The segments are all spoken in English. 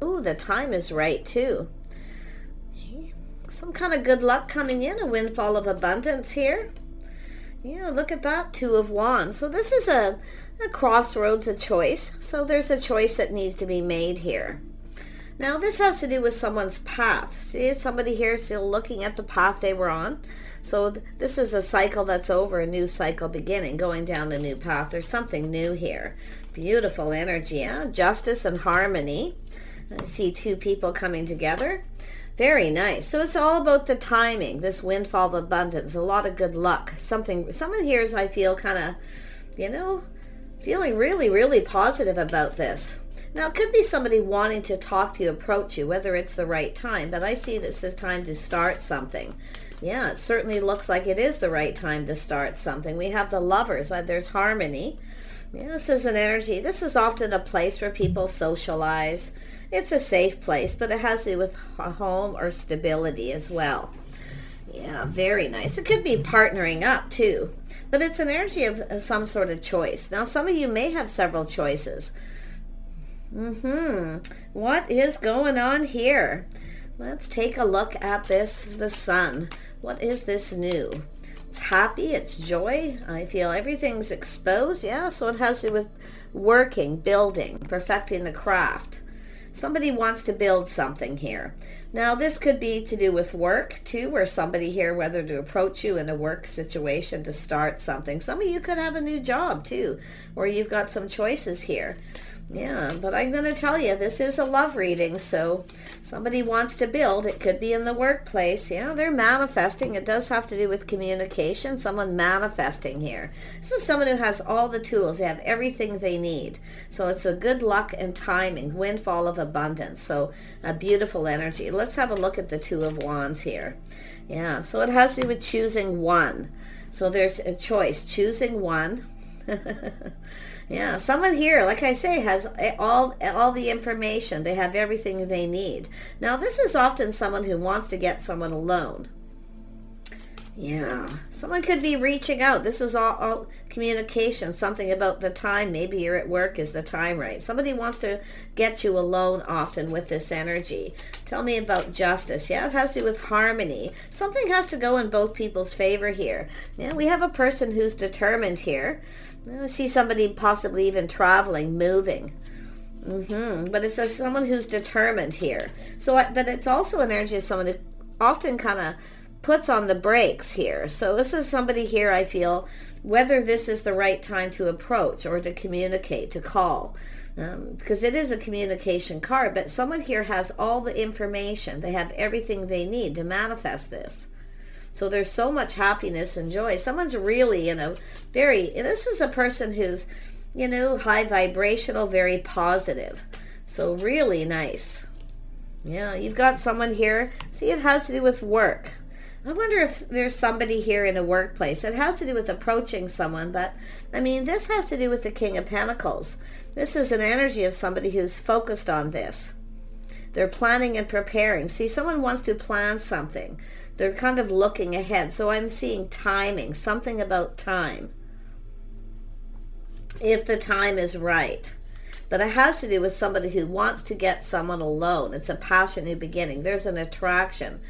Ooh, the time is right too. Okay. Some kind of good luck coming in, a windfall of abundance here. Yeah, look at that, Two of Wands. So this is a crossroads, a choice. So there's a choice that needs to be made here. Now this has to do with someone's path. See, somebody here still looking at the path they were on. So this is a cycle that's over, a new cycle beginning, going down a new path. There's something new here. Beautiful energy, yeah? Justice and harmony. I see two people coming together. Very nice. So it's all about the timing, this windfall of abundance, a lot of good luck. Someone here is, I feel, kind of, feeling really, really positive about this. Now, it could be somebody wanting to talk to you, approach you, whether it's the right time, but I see this is time to start something. Yeah, it certainly looks like it is the right time to start something. We have the Lovers. There's harmony. Yeah, this is an energy. This is often a place where people socialize. It's a safe place, but it has to do with a home or stability as well. Yeah, very nice. It could be partnering up too, but it's an energy of some sort of choice. Now, some of you may have several choices. What is going on here? Let's take a look at this, the Sun. What is this new? It's happy, it's joy. I feel everything's exposed. Yeah, so it has to do with working, building, perfecting the craft. Somebody wants to build something here. Now, this could be to do with work, too, where somebody here, whether to approach you in a work situation to start something. Some of you could have a new job, too, where you've got some choices here. Yeah, but I'm going to tell you, this is a love reading, so somebody wants to build. It could be in the workplace. Yeah, they're manifesting. It does have to do with communication, someone manifesting here. This is someone who has all the tools. They have everything they need. So it's a good luck and timing, windfall of abundance. So a beautiful energy. Let's have a look at the Two of Wands here. Yeah, so it has to do with choosing one. So there's a choice, choosing one. Yeah, someone here, like I say, has all the information. They have everything they need. Now, this is often someone who wants to get someone alone. Yeah, someone could be reaching out. This is all communication, something about the time. Maybe you're at work. Is the time right? Somebody wants to get you alone often with this energy. Tell me about justice. Yeah, it has to do with harmony. Something has to go in both people's favor here. Yeah, we have a person who's determined here. I see somebody possibly even traveling, moving. But it's someone who's determined here. But it's also an energy of someone who often kind of puts on the brakes here. So this is somebody here, I feel, whether this is the right time to approach or to communicate, to call. Because it is a communication card, but someone here has all the information. They have everything they need to manifest this. So there's so much happiness and joy. Someone's really this is a person who's, high vibrational, very positive. So really nice. Yeah, you've got someone here. See, it has to do with work. I wonder if there's somebody here in a workplace. It has to do with approaching someone, but this has to do with the King of Pentacles. This is an energy of somebody who's focused on this. They're planning and preparing. See, someone wants to plan something. They're kind of looking ahead. So I'm seeing timing, something about time. If the time is right. But it has to do with somebody who wants to get someone alone. It's a passionate beginning. There's an attraction.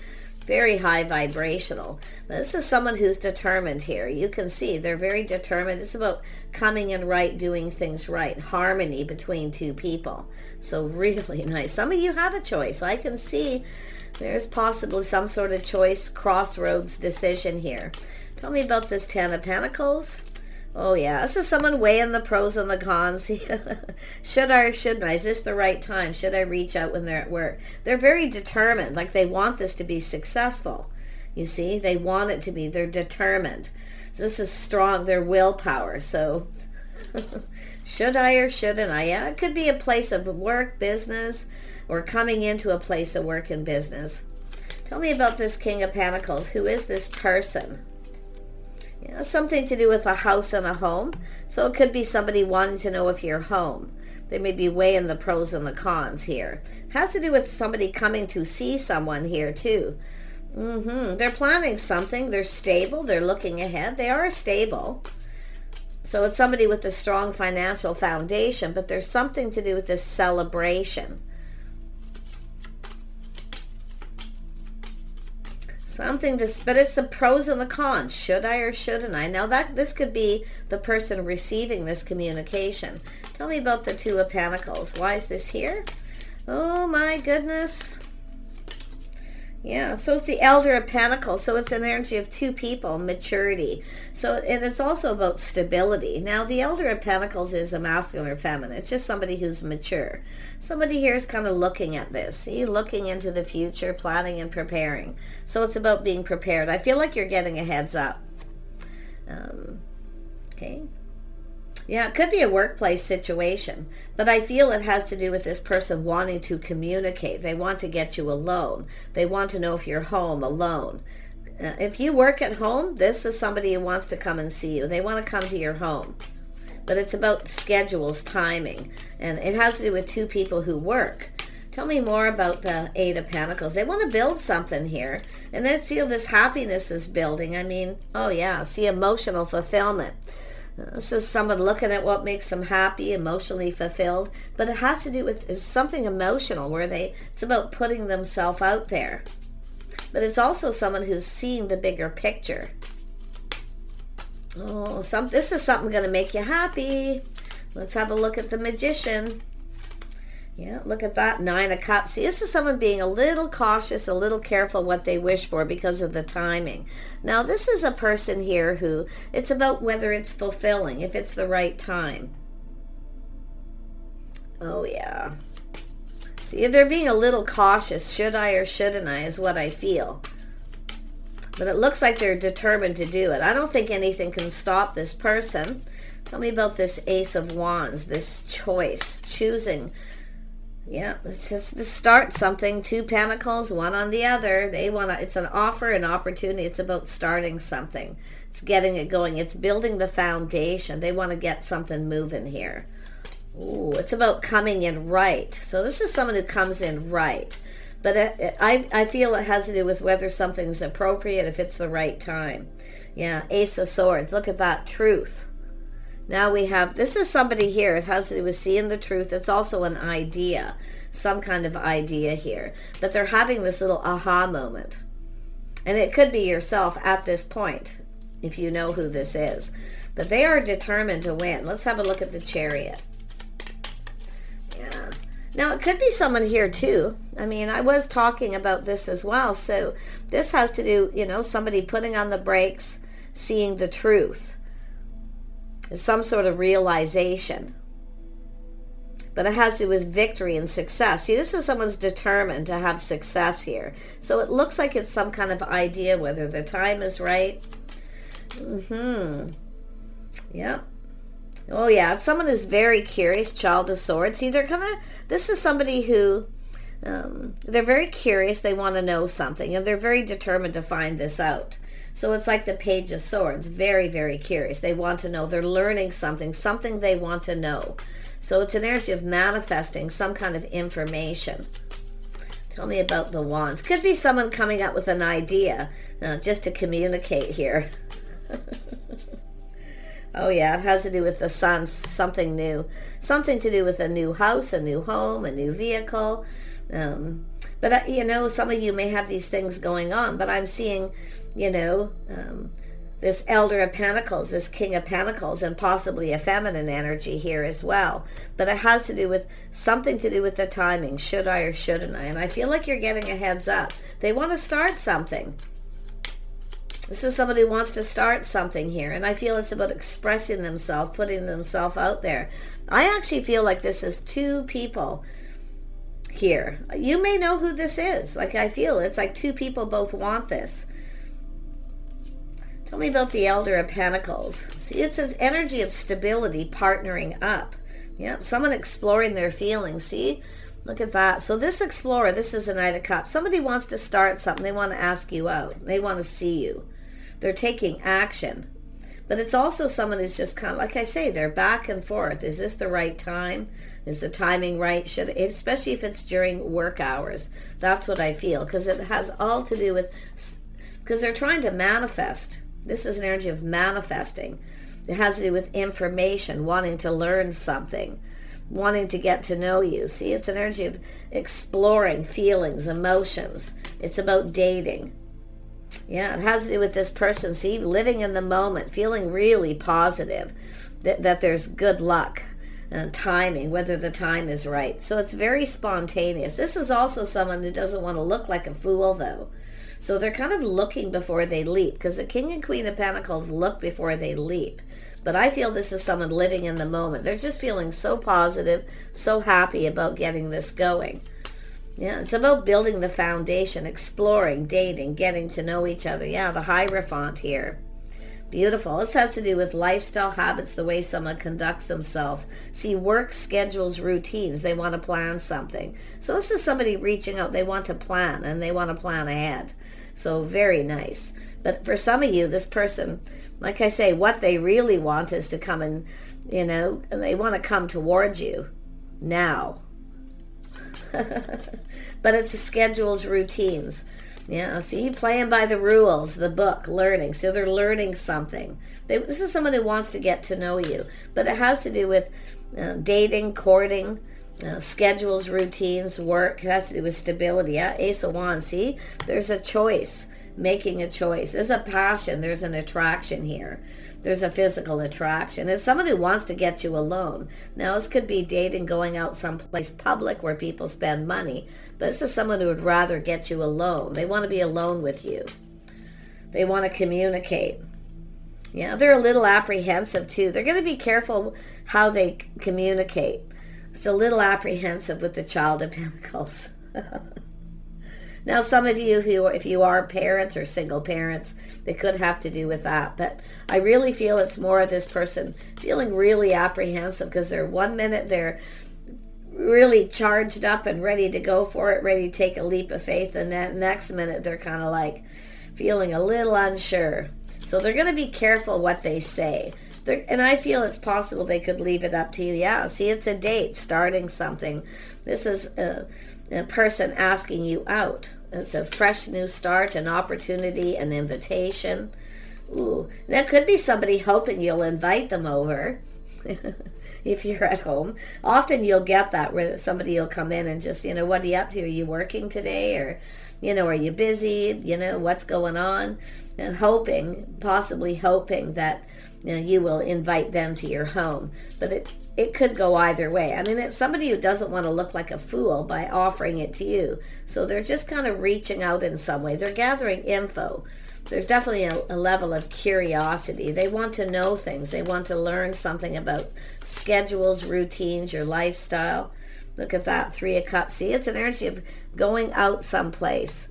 Very high vibrational. This is someone who's determined here. You can see they're very determined. It's about coming in right, doing things right. Harmony between two people. So really nice. Some of you have a choice. I can see there's possibly some sort of choice, crossroads decision here. Tell me about this Ten of Pentacles. Oh yeah, this is someone weighing the pros and the cons. Should I or shouldn't I? Is this the right time? Should I reach out when they're at work? They're very determined, like they want this to be successful. You see, they want it to be. They're determined. This is strong, their willpower. So should I or shouldn't I? Yeah, it could be a place of work, business, or coming into a place of work and business. Tell me about this King of Pentacles. Who is this person? Yeah, something to do with a house and a home. So it could be somebody wanting to know if you're home. They may be weighing the pros and the cons here. It has to do with somebody coming to see someone here too. They're planning something. They're stable. They're looking ahead. They are stable. So it's somebody with a strong financial foundation, but there's something to do with this celebration. Something to, but it's the pros and the cons. Should I or shouldn't I? Now this could be the person receiving this communication. Tell me about the Two of Pentacles. Why is this here? Oh my goodness. Yeah, so it's the Elder of Pentacles. So it's an energy of two people, maturity. So and it's also about stability. Now the Elder of Pentacles is a masculine or feminine. It's just somebody who's mature. Somebody here is kind of looking at this. See, looking into the future, planning and preparing. So it's about being prepared. I feel like you're getting a heads up. Okay. Yeah, it could be a workplace situation, but I feel it has to do with this person wanting to communicate. They want to get you alone. They want to know if you're home alone. If you work at home, this is somebody who wants to come and see you. They want to come to your home. But it's about schedules, timing, and it has to do with two people who work. Tell me more about the Eight of Pentacles. They want to build something here, and then feel this happiness is building. I mean, oh yeah, see, emotional fulfillment. This is someone looking at what makes them happy, emotionally fulfilled, but it has to do with something emotional where it's about putting themselves out there. But it's also someone who's seeing the bigger picture. Oh, this is something going to make you happy. Let's have a look at the Magician. Yeah, look at that, Nine of Cups. See, this is someone being a little cautious, a little careful what they wish for because of the timing. Now, this is a person here who, it's about whether it's fulfilling, if it's the right time. Oh, yeah. See, they're being a little cautious. Should I or shouldn't I is what I feel. But it looks like they're determined to do it. I don't think anything can stop this person. Tell me about this Ace of Wands, this choice, choosing. Yeah, it's just to start something. Two Pentacles, one on the other. They want to, it's an offer, an opportunity. It's about starting something. It's getting it going. It's building the foundation. They want to get something moving here. Ooh, it's about coming in right. So this is someone who comes in right. But I feel it has to do with whether something's appropriate, if it's the right time. Yeah, Ace of Swords. Look at that, truth. Now we have, this is somebody here, it has to do with seeing the truth. It's also an idea, some kind of idea here. But they're having this little aha moment. And it could be yourself at this point, if you know who this is. But they are determined to win. Let's have a look at the Chariot. Yeah. Now it could be someone here too. I mean, I was talking about this as well. So this has to do, you know, somebody putting on the brakes, seeing the truth. Some sort of realization. But it has to do with victory and success. See, this is someone's determined to have success here. So it looks like it's some kind of idea, whether the time is right. Yep. Oh yeah, it's someone who's very curious, Child of Swords. See, they're this is somebody who, they're very curious, they want to know something, and they're very determined to find this out. So it's like the Page of Swords, very, very curious. They want to know, they're learning something they want to know. So it's an energy of manifesting some kind of information. Tell me about the Wands. Could be someone coming up with an idea just to communicate here. Oh yeah, it has to do with the Sun, something new. Something to do with a new house, a new home, a new vehicle. But you know, some of you may have these things going on, but I'm seeing, you know, this Elder of Pentacles, this King of Pentacles, and possibly a feminine energy here as well. But it has to do with something to do with the timing. Should I or shouldn't I? And I feel like you're getting a heads up. They want to start something. This is somebody who wants to start something here. And I feel it's about expressing themselves, putting themselves out there. I actually feel like this is two people here. You may know who this is. Like, I feel it's like two people both want this. Tell me about the Elder of Pentacles. See, it's an energy of stability, partnering up. Yeah, someone exploring their feelings. See, look at that. So this explorer, this is a Knight of Cups. Somebody wants to start something. They want to ask you out. They want to see you. They're taking action. But it's also someone who's just kind of, like I say, they're back and forth. Is this the right time? Is the timing right? Especially if it's during work hours. That's what I feel. Because it has all to do with, because they're trying to manifest. This is an energy of manifesting. It has to do with information, wanting to learn something, wanting to get to know you. See, it's an energy of exploring feelings, emotions. It's about dating. Yeah, it has to do with this person, see, living in the moment, feeling really positive that there's good luck and timing, whether the time is right. So it's very spontaneous. This is also someone who doesn't want to look like a fool, though. So they're kind of looking before they leap, because the King and Queen of Pentacles look before they leap. But I feel this is someone living in the moment. They're just feeling so positive, so happy about getting this going. Yeah, it's about building the foundation, exploring, dating, getting to know each other. Yeah, the Hierophant here. Beautiful. This has to do with lifestyle habits, the way someone conducts themselves. See, work schedules, routines. They want to plan something. So this is somebody reaching out. They want to plan, and they want to plan ahead. So very nice. But for some of you, this person, like I say, what they really want is to come and, they want to come towards you now. But it's the schedules, routines. Yeah, see, playing by the rules, the book, learning. So they're learning something. This is someone who wants to get to know you. But it has to do with dating, courting, schedules, routines, work. It has to do with stability. Yeah, Ace of Wands, see? There's a choice, making a choice. There's a passion. There's an attraction here. There's a physical attraction. It's someone who wants to get you alone. Now, this could be dating, going out someplace public where people spend money. But this is someone who would rather get you alone. They want to be alone with you. They want to communicate. Yeah, they're a little apprehensive too. They're going to be careful how they communicate. It's a little apprehensive with the Child of Pentacles. Now, some of you who, if you are parents or single parents, it could have to do with that. But I really feel it's more of this person feeling really apprehensive, because they're 1 minute they're really charged up and ready to go for it, ready to take a leap of faith, and then next minute they're kind of like feeling a little unsure. So they're going to be careful what they say. And I feel it's possible they could leave it up to you. Yeah, see, it's a date, starting something. This is a person asking you out. It's a fresh new start, an opportunity, an invitation. Ooh, that could be somebody hoping you'll invite them over if you're at home. Often you'll get that where somebody will come in and just, what are you up to? Are you working today? Or, are you busy? What's going on? And possibly hoping that you will invite them to your home. But it could go either way. I mean, it's somebody who doesn't want to look like a fool by offering it to you. So they're just kind of reaching out in some way. They're gathering info. There's definitely a level of curiosity. They want to know things. They want to learn something about schedules, routines, your lifestyle. Look at that, 3 of Cups. See, it's an energy of going out someplace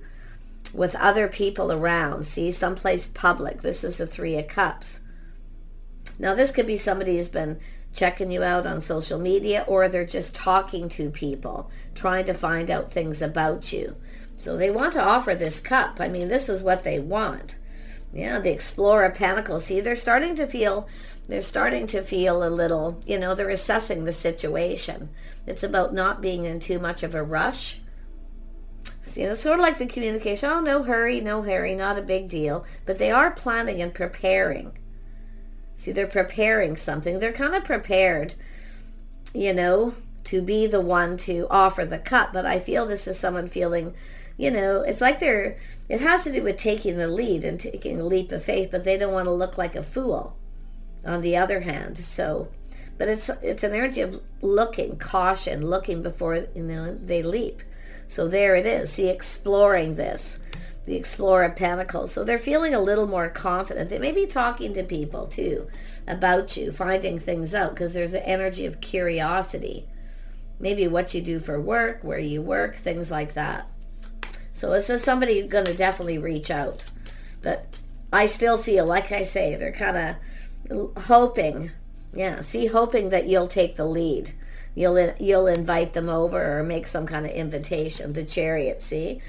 with other people around. See, someplace public. This is the 3 of Cups. Now, this could be somebody who's been checking you out on social media, or they're just talking to people, trying to find out things about you. So they want to offer this cup. I mean, this is what they want. Yeah, the Explorer of Pentacles. See, they're starting to feel a little, they're assessing the situation. It's about not being in too much of a rush. See, it's sort of like the communication. Oh, no hurry, not a big deal. But they are planning and preparing. See, they're preparing something. They're kind of prepared, to be the one to offer the cup. But I feel this is someone feeling, it's like it has to do with taking the lead and taking a leap of faith, but they don't want to look like a fool on the other hand. So, but it's an energy of looking, caution, looking before, they leap. So there it is. See, exploring this. The Explorer of Pentacles. So they're feeling a little more confident. They may be talking to people too about you, finding things out, because there's an energy of curiosity. Maybe what you do for work, where you work, things like that. So this is somebody who's going to definitely reach out. But I still feel, like I say, they're kind of hoping. Yeah, see, hoping that you'll take the lead. You'll invite them over or make some kind of invitation. The Chariot, see?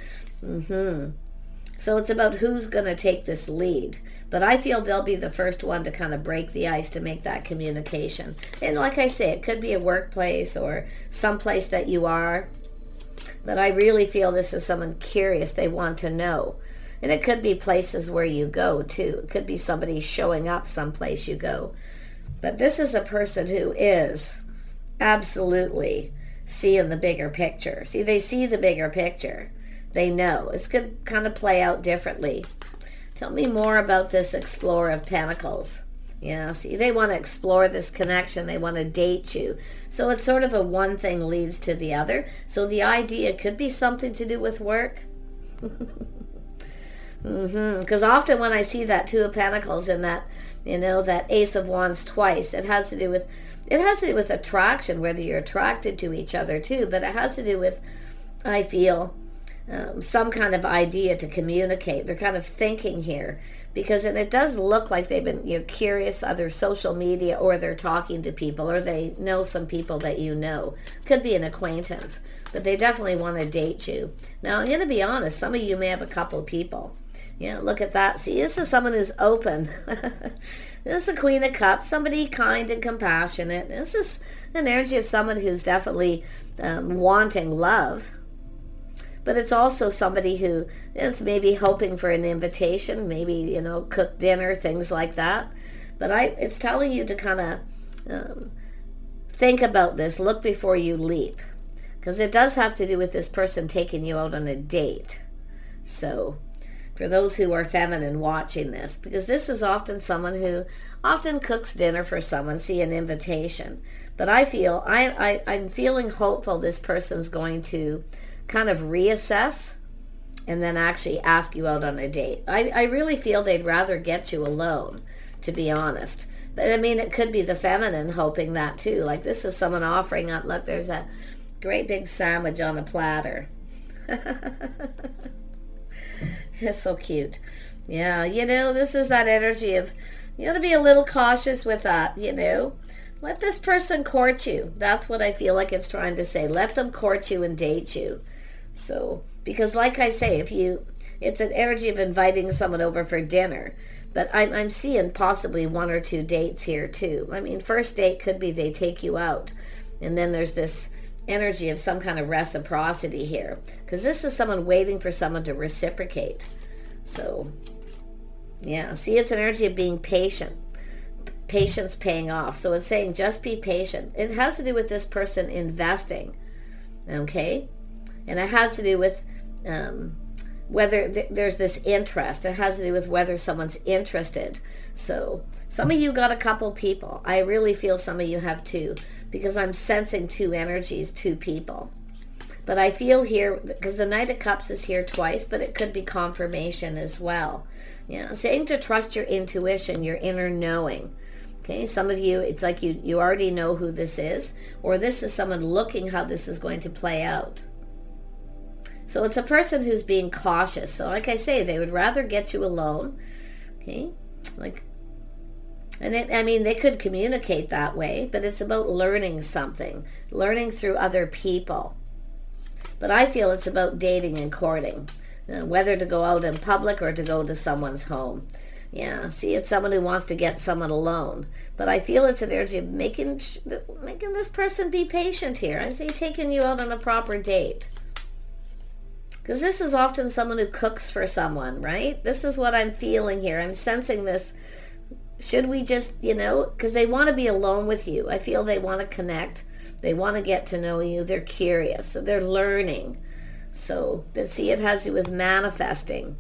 So it's about who's going to take this lead. But I feel they'll be the first one to kind of break the ice, to make that communication. And like I say, it could be a workplace or someplace that you are. But I really feel this is someone curious. They want to know. And it could be places where you go too. It could be somebody showing up someplace you go. But this is a person who is absolutely seeing the bigger picture. See, they see the bigger picture. They know. This could kind of play out differently. Tell me more about this Explorer of Pentacles. Yeah, see, they want to explore this connection. They want to date you. So it's sort of a one thing leads to the other. So the idea could be something to do with work. Because often when I see that Two of Pentacles and that, that Ace of Wands twice, it has to do with attraction, whether you're attracted to each other too, but it has to do with, I feel, some kind of idea to communicate. They're kind of thinking here, because it does look like they've been curious, either social media, or they're talking to people, or they know some people that could be an acquaintance, but they definitely want to date you. Now, I'm going to be honest, some of you may have a couple of people. Yeah, look at that. See, this is someone who's open. This is the Queen of Cups, somebody kind and compassionate. This is an energy of someone who's definitely wanting love. But it's also somebody who is maybe hoping for an invitation, maybe, cook dinner, things like that. But it's telling you to kind of think about this, look before you leap. Because it does have to do with this person taking you out on a date. So, for those who are feminine watching this, because this is often someone who often cooks dinner for someone, see an invitation. But I feel, I'm feeling hopeful this person's going to kind of reassess and then actually ask you out on a date. I really feel they'd rather get you alone, to be honest. But I mean, it could be the feminine hoping that too. Like, this is someone offering up, look, there's a great big sandwich on a platter. It's so cute. Yeah, this is that energy of, to be a little cautious with that, Let this person court you. That's what I feel like it's trying to say. Let them court you and date you. So, because like I say, it's an energy of inviting someone over for dinner. But I'm seeing possibly one or two dates here too. I mean, first date could be they take you out. And then there's this energy of some kind of reciprocity here. Because this is someone waiting for someone to reciprocate. So, yeah. See, it's an energy of being patient. Patience paying off. So it's saying just be patient. It has to do with this person investing. Okay? And it has to do with whether there's this interest. It has to do with whether someone's interested. So some of you got a couple people. I really feel some of you have two, because I'm sensing two energies, two people. But I feel here, because the Knight of Cups is here twice, but it could be confirmation as well. Yeah, saying to trust your intuition, your inner knowing. Okay, some of you, it's like you already know who this is, or this is someone looking how this is going to play out. So it's a person who's being cautious. So like I say, they would rather get you alone. Okay, they could communicate that way, but it's about learning something, learning through other people. But I feel it's about dating and courting, whether to go out in public or to go to someone's home. Yeah, see, it's someone who wants to get someone alone. But I feel it's an energy of making this person be patient here. I say taking you out on a proper date. Because this is often someone who cooks for someone, right? This is what I'm feeling here. I'm sensing this. Should we just, because they want to be alone with you. I feel they want to connect. They want to get to know you. They're curious. So they're learning. So, see, it has to do with manifesting.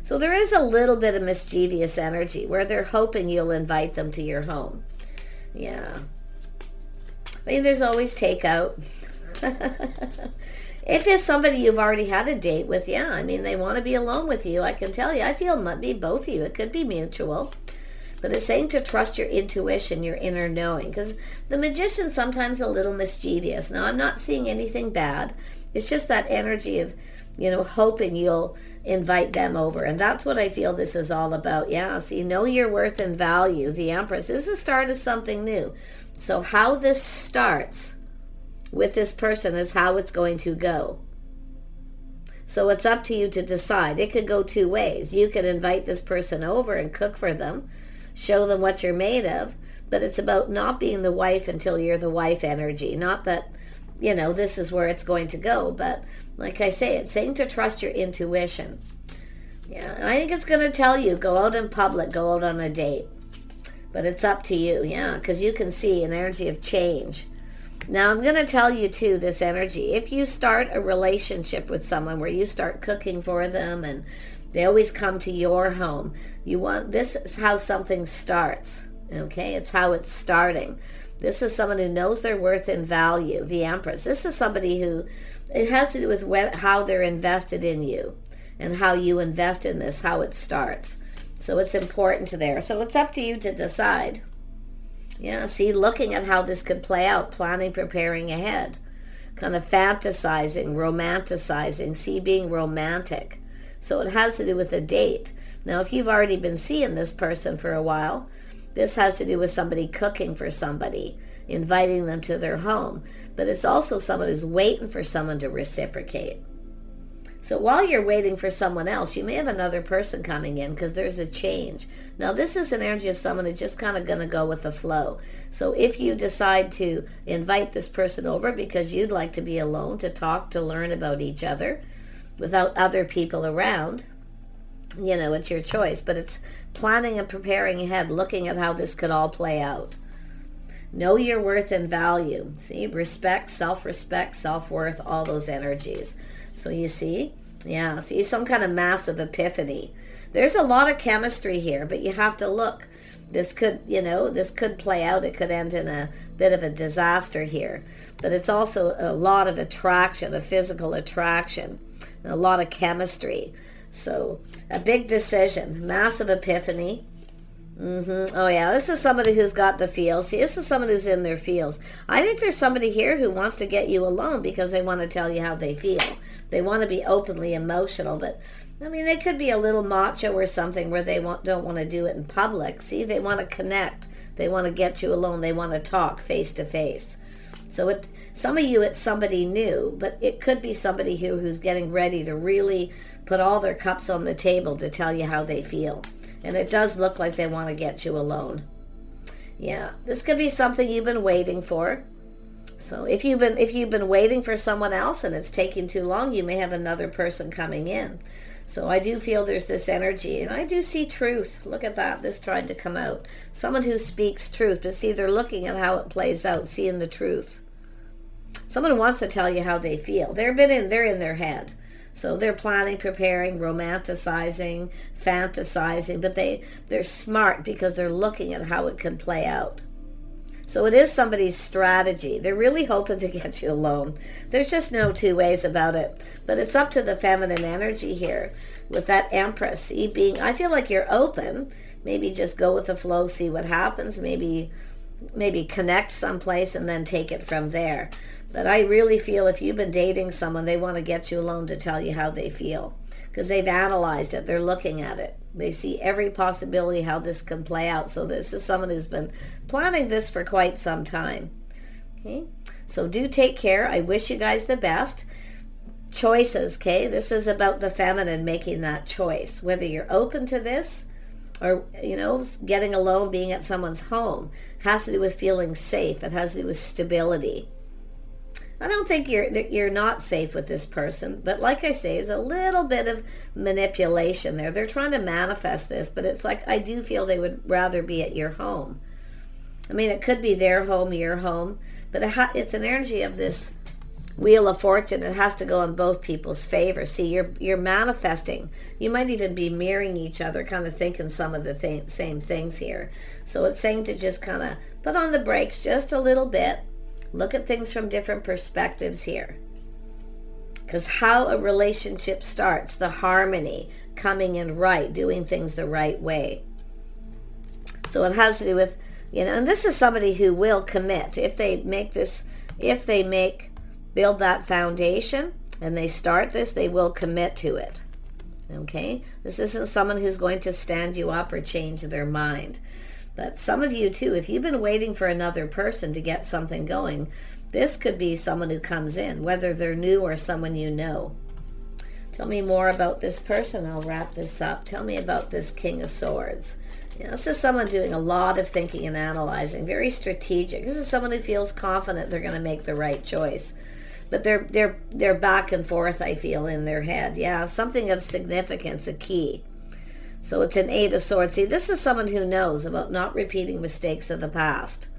So there is a little bit of mischievous energy where they're hoping you'll invite them to your home. Yeah. I mean, there's always takeout. If it's somebody you've already had a date with, yeah, I mean, they want to be alone with you. I can tell you, I feel it might be both of you. It could be mutual. But it's saying to trust your intuition, your inner knowing. Because the Magician's sometimes a little mischievous. Now, I'm not seeing anything bad. It's just that energy of, hoping you'll invite them over. And that's what I feel this is all about. Yeah, so you know your worth and value. The Empress is the start of something new. So how this starts with this person is how it's going to go. So it's up to you to decide. It could go two ways. You could invite this person over and cook for them, show them what you're made of, but it's about not being the wife until you're the wife energy. Not that, this is where it's going to go, but like I say, it's saying to trust your intuition. Yeah, and I think it's going to tell you, go out in public, go out on a date. But it's up to you, yeah, because you can see an energy of change. Now, I'm going to tell you, too, this energy. If you start a relationship with someone where you start cooking for them and They always come to your home. This is how something starts. Okay, it's how it's starting. This is someone who knows their worth and value, the Empress. This is somebody who, it has to do with how they're invested in you and how you invest in this, how it starts. So it's important to there. So it's up to you to decide. Yeah, see, looking at how this could play out, planning, preparing ahead, kind of fantasizing, romanticizing, see, being romantic. So it has to do with a date. Now, if you've already been seeing this person for a while, this has to do with somebody cooking for somebody, inviting them to their home. But it's also someone who's waiting for someone to reciprocate. So while you're waiting for someone else, you may have another person coming in because there's a change. Now, this is an energy of someone who's just kind of going to go with the flow. So if you decide to invite this person over because you'd like to be alone, to talk, to learn about each other without other people around, it's your choice. But it's planning and preparing ahead, looking at how this could all play out. Know your worth and value. See, respect, self-respect, self-worth, all those energies. So you see, some kind of massive epiphany. There's a lot of chemistry here, but you have to look. This could play out. It could end in a bit of a disaster here. But it's also a lot of attraction, a physical attraction, and a lot of chemistry. So a big decision, massive epiphany. Oh yeah, this is somebody who's got the feels. See, this is someone who's in their feels. I think there's somebody here who wants to get you alone because they want to tell you how they feel. They want to be openly emotional, but I mean, they could be a little macho or something where they don't want to do it in public. See, they want to connect. They want to get you alone. They want to talk face to face. So some of you, it's somebody new, but it could be somebody who's getting ready to really put all their cups on the table to tell you how they feel. And it does look like they want to get you alone. Yeah, this could be something you've been waiting for. So if you've been waiting for someone else and it's taking too long, you may have another person coming in. So I do feel there's this energy, and I do see truth. Look at that. This tried to come out. Someone who speaks truth, but see, they're looking at how it plays out, seeing the truth. Someone wants to tell you how they feel. They're in their head. So they're planning, preparing, romanticizing, fantasizing, but they're smart because they're looking at how it could play out. So it is somebody's strategy. They're really hoping to get you alone. There's just no two ways about it. But it's up to the feminine energy here with that Empress. I feel like you're open. Maybe just go with the flow, see what happens. Maybe connect someplace and then take it from there. But I really feel if you've been dating someone, they want to get you alone to tell you how they feel. Because they've analyzed it. They're looking at it. They see every possibility how this can play out. So this is someone who's been planning this for quite some time. Okay? So do take care. I wish you guys the best. Choices, okay? This is about the feminine making that choice. Whether you're open to this or, getting alone, being at someone's home. It has to do with feeling safe. It has to do with stability. I don't think you're not safe with this person, but like I say, there's a little bit of manipulation there. They're trying to manifest this, but it's like I do feel they would rather be at your home. I mean, it could be their home, your home, but it's an energy of this Wheel of Fortune. It has to go in both people's favor. See, you're manifesting. You might even be mirroring each other, kind of thinking some of the same things here. So it's saying to just kind of put on the brakes just a little bit. Look at things from different perspectives here. Because how a relationship starts, the harmony, coming in right, doing things the right way. So it has to do with, and this is somebody who will commit. If they build that foundation and they start this, they will commit to it. Okay? This isn't someone who's going to stand you up or change their mind. But some of you too, if you've been waiting for another person to get something going, this could be someone who comes in, whether they're new or someone you know. Tell me more about this person. I'll wrap this up. Tell me about this King of Swords. This is someone doing a lot of thinking and analyzing, very strategic. This is someone who feels confident they're going to make the right choice. But they're back and forth, I feel, in their head. Yeah, something of significance, a key. So it's an Eight of Swords. See, this is someone who knows about not repeating mistakes of the past.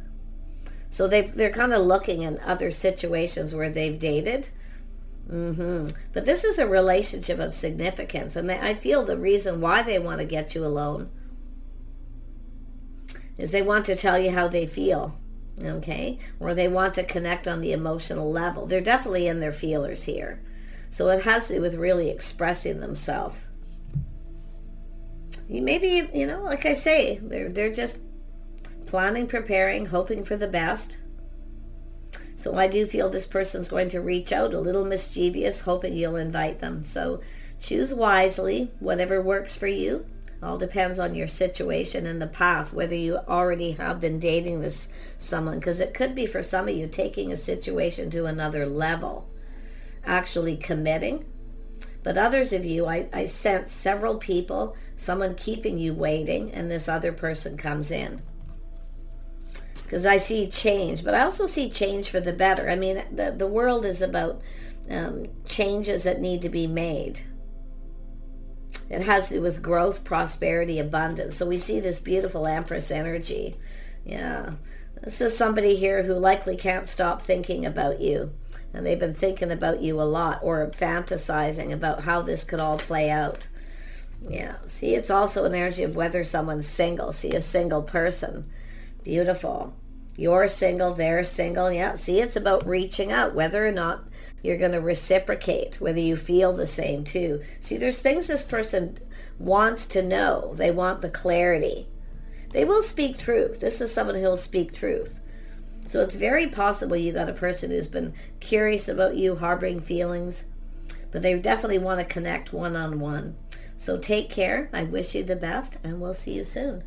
So they're kind of looking in other situations where they've dated. But this is a relationship of significance, and I feel the reason why they want to get you alone is they want to tell you how they feel, okay? Or they want to connect on the emotional level. They're definitely in their feelers here. So it has to do with really expressing themselves. Maybe, like I say, they're just planning, preparing, hoping for the best. So I do feel this person's going to reach out, a little mischievous, hoping you'll invite them. So choose wisely, whatever works for you. All depends on your situation and the path, whether you already have been dating this someone, because it could be for some of you taking a situation to another level, actually committing. But others of you, I sense several people, someone keeping you waiting, and this other person comes in. Because I see change, but I also see change for the better. I mean, the world is about changes that need to be made. It has to do with growth, prosperity, abundance. So we see this beautiful Empress energy. Yeah. This is somebody here who likely can't stop thinking about you. And they've been thinking about you a lot, or fantasizing about how this could all play out. Yeah. See, it's also an energy of whether someone's single. See, a single person. Beautiful. You're single, they're single. Yeah, see, it's about reaching out, whether or not you're going to reciprocate, whether you feel the same too. See, there's things this person wants to know. They want the clarity. They will speak truth. This is someone who'll speak truth. So it's very possible you got a person who's been curious about you, harboring feelings, but they definitely want to connect one-on-one. So take care. I wish you the best, and we'll see you soon.